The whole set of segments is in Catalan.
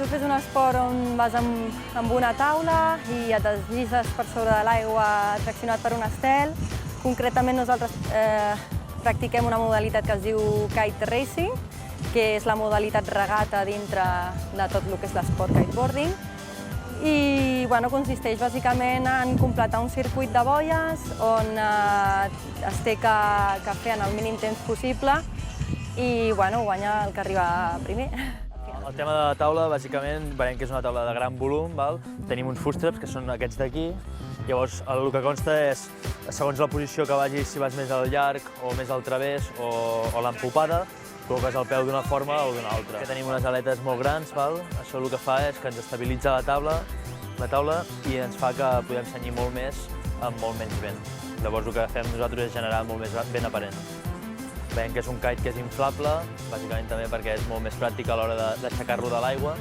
surf és un esport on vas amb una taula i et desllices per sobre de l'aigua traccionat per un estel. Concretament nosaltres practiquem una modalitat que es diu kite racing, que és la modalitat regata dintre de tot el que és l'esport kiteboarding. I consisteix bàsicament en completar un circuit de boies on es té que fer en el mínim temps possible i guanya el que arriba primer. El tema de la taula, bàsicament, veiem que és una taula de gran volum. Tenim uns footstraps, que són aquests d'aquí. Llavors, el que consta és, segons la posició que vagis, si vas més al llarg o més al través o l'empopada, col·loques el peu d'una forma o d'una altra. Tenim unes aletes molt grans, això el que fa és que ens estabilitza la taula i ens fa que podem senyir molt més amb molt menys vent. Llavors, el que fem nosaltres és generar molt més vent aparent. Veiem que és un kite que és inflable, bàsicament també perquè és molt més pràctic a l'hora d'aixecar-lo de l'aigua.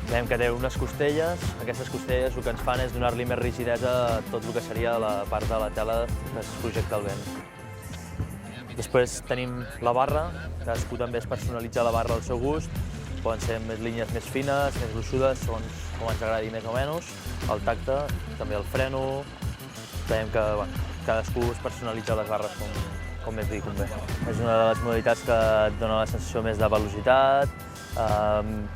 Veiem que té unes costelles. Aquestes costelles el que ens fan és donar-li més rigidesa a tot el que seria la part de la tela que es projecta al vent. Després tenim la barra, cadascú també es personalitza la barra al seu gust. Poden ser línies més fines, més gruixudes, segons com ens agradi més o menys. El tacte, també el freno. Veiem que cadascú es personalitza les barres com més li convé. És una de les modalitats que et dona la sensació més de velocitat.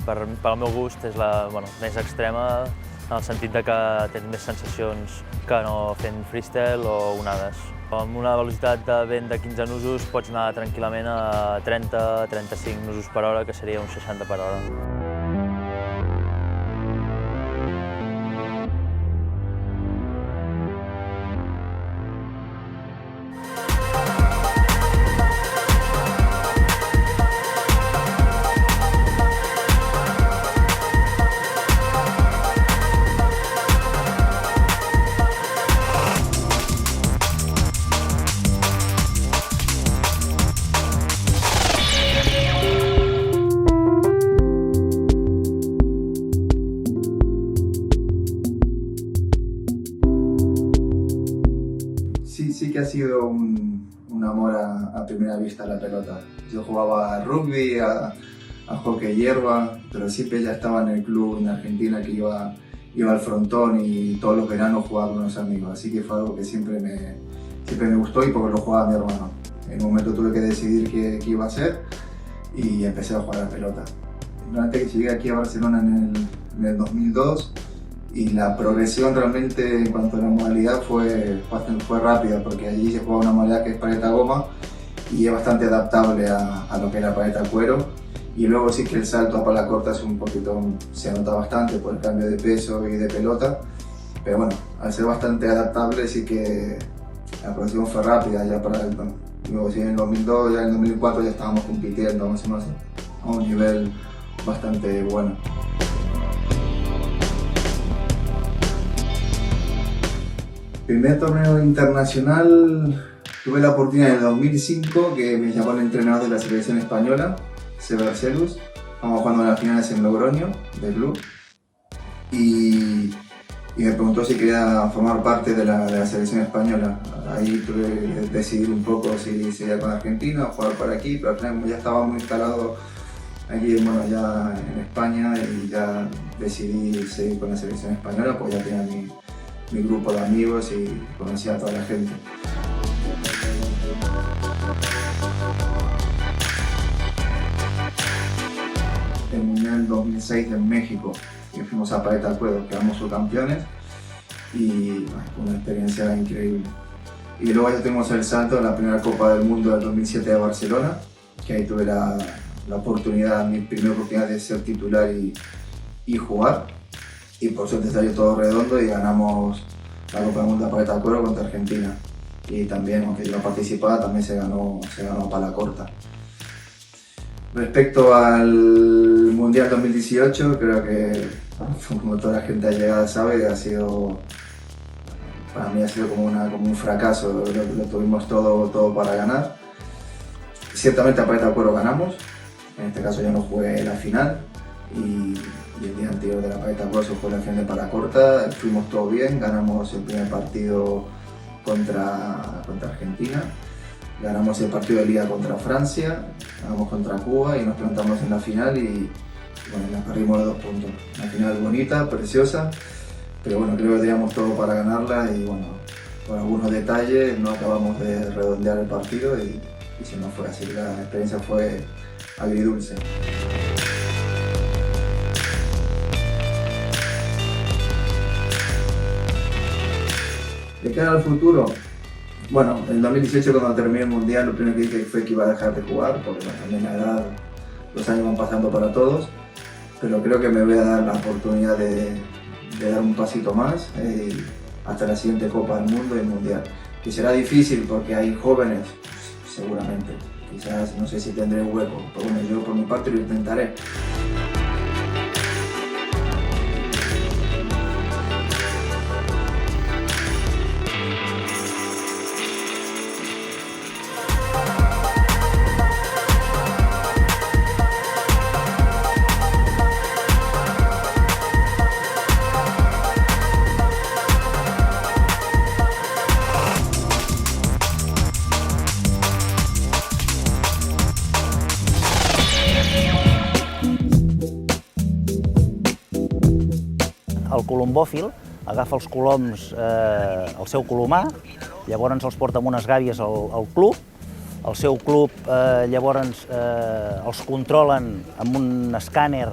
Pel meu gust és la més extrema, en el sentit que tens més sensacions que no fent freestyle o onades. Amb una velocitat de vent de 15 nusos pots anar tranquil·lament a 30-35 nusos per hora, que seria uns 60 per hora. Sí que ha sido un amor a primera vista la pelota. Yo jugaba a rugby, a hockey hierba, pero siempre ya estaba en el club en Argentina que iba al frontón y todos los veranos jugaba con unos amigos. Así que fue algo que siempre me gustó y porque lo jugaba mi hermano. En un momento tuve que decidir qué iba a hacer y empecé a jugar a la pelota. Durante que llegué aquí a Barcelona en el 2002, y la progresión realmente en cuanto a la modalidad fue rápida, porque allí se juega una modalidad que es paleta goma y es bastante adaptable a lo que es la paleta cuero. Y luego sí que el salto a pala corta es un poquito, se nota bastante por el cambio de peso y de pelota, pero bueno, al ser bastante adaptable sí que la progresión fue rápida. Ya luego sí, en el 2002, ya en el 2004 ya estábamos compitiendo más o menos a un nivel bastante bueno. Primer torneo internacional tuve la oportunidad en el 2005 que me llamó el entrenador de la selección española, Seba Barcelus. Estábamos jugando en las finales en Logroño, del club, y me preguntó si quería formar parte de la selección española. Ahí tuve que decidir un poco si seguir con Argentina o jugar por aquí, pero al final ya estaba muy instalado aquí ya en España y ya decidí seguir con la selección española porque ya tenía mi grupo de amigos y conocía a toda la gente. El Mundial 2006 en México, que fuimos a paleta cuero, quedamos subcampeones y fue una experiencia increíble. Y luego ya tuvimos el salto en la primera Copa del Mundo del 2007 de Barcelona, que ahí tuve mi primera oportunidad de ser titular y jugar. Y por suerte salió todo redondo y ganamos la Copa del Mundo de paleta cuero contra Argentina. Y también, aunque yo no participaba, también se ganó a pala corta. Respecto al Mundial 2018, creo que, como toda la gente allegada sabe, para mí ha sido como un fracaso. Lo tuvimos todo para ganar. Ciertamente a paleta cuero ganamos. En este caso yo no jugué la final. Y el día anterior de la paleta cuero se jugó la final de pala corta. Fuimos todo bien, ganamos el primer partido contra Argentina. Ganamos el partido de liga contra Francia, ganamos contra Cuba y nos plantamos en la final y bueno, la perdimos de 2 puntos. Una final bonita, preciosa, pero bueno, creo que teníamos todo para ganarla y bueno, por algunos detalles no acabamos de redondear el partido y se nos fue, así que la experiencia fue agridulce. De cara al futuro, bueno, en 2018 cuando terminé el Mundial lo primero que dije fue que iba a dejar de jugar, porque bueno, también la edad, los años van pasando para todos, pero creo que me voy a dar la oportunidad de dar un pasito más hasta la siguiente Copa del Mundo y el Mundial. Que será difícil porque hay jóvenes, seguramente, quizás no sé si tendré hueco, pero bueno, yo por mi parte lo intentaré. El colombòfil agafa els coloms al seu colomar, llavors els porta amb unes gàbies al club, el seu club llavors els controlen amb un escàner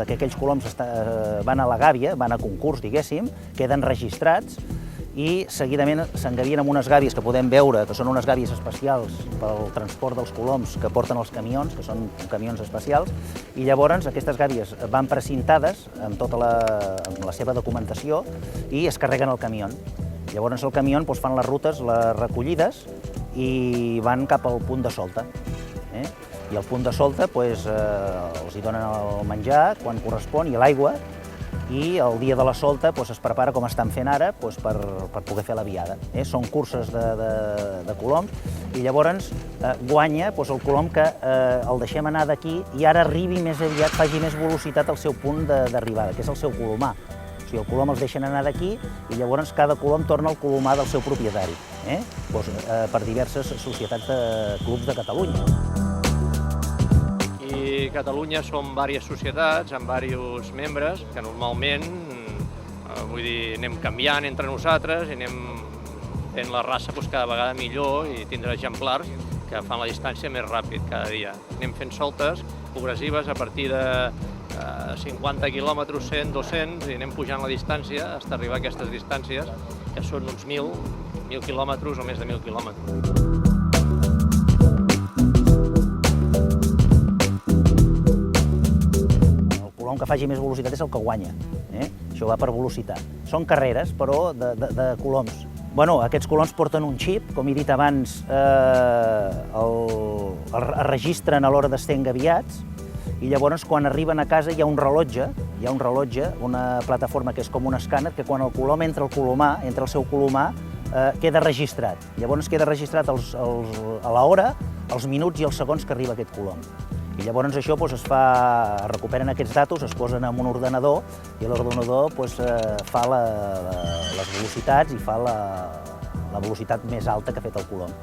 que aquells coloms van a la gàbia, van a concurs, diguéssim, queden registrats i seguidament s'engavien amb unes gàbies que podem veure, que són unes gàbies especials pel transport dels coloms que porten els camions, que són camions especials, i llavors aquestes gàbies van precintades amb tota la seva documentació i es carreguen al camió. Llavors el camió fan les rutes, les recollides i van cap al punt de solta. I al punt de solta els hi donen el menjar quan correspon i l'aigua, i el dia de la solta es prepara com estan fent ara per poder fer la viada. Són curses de coloms i llavors guanya el colom que el deixem anar d'aquí i ara arribi més aviat, faci més velocitat al seu punt d'arribada, que és el seu colomar. O sigui, el colom els deixen anar d'aquí i llavors cada colom torna al colomar del seu propietari, per diverses societats de clubs de Catalunya. I Catalunya són diverses societats amb diversos membres que normalment anem canviant entre nosaltres i anem fent la raça cada vegada millor i tindre exemplars que fan la distància més ràpid cada dia. Anem fent soltes progressives a partir de 50 quilòmetres, 100, 200 i anem pujant la distància fins a arribar a aquestes distàncies que són uns 1.000 quilòmetres o més de 1.000 quilòmetres. El que faci més velocitat és el que guanya. Això va per velocitat. Són carreres, però, de coloms. Aquests coloms porten un xip, com he dit abans, es registren a l'hora d'estar engaviats i llavors quan arriben a casa hi ha un rellotge, una plataforma que és com un escàner, que quan el colom entra al colomar, entra al seu colomar, queda registrat. Llavors queda registrat a l'hora, els minuts i els segons que arriba aquest colom. I llavors això es recuperen aquests datos, es posen en un ordenador i l'ordenador fa les velocitats i fa la velocitat més alta que ha fet el colom.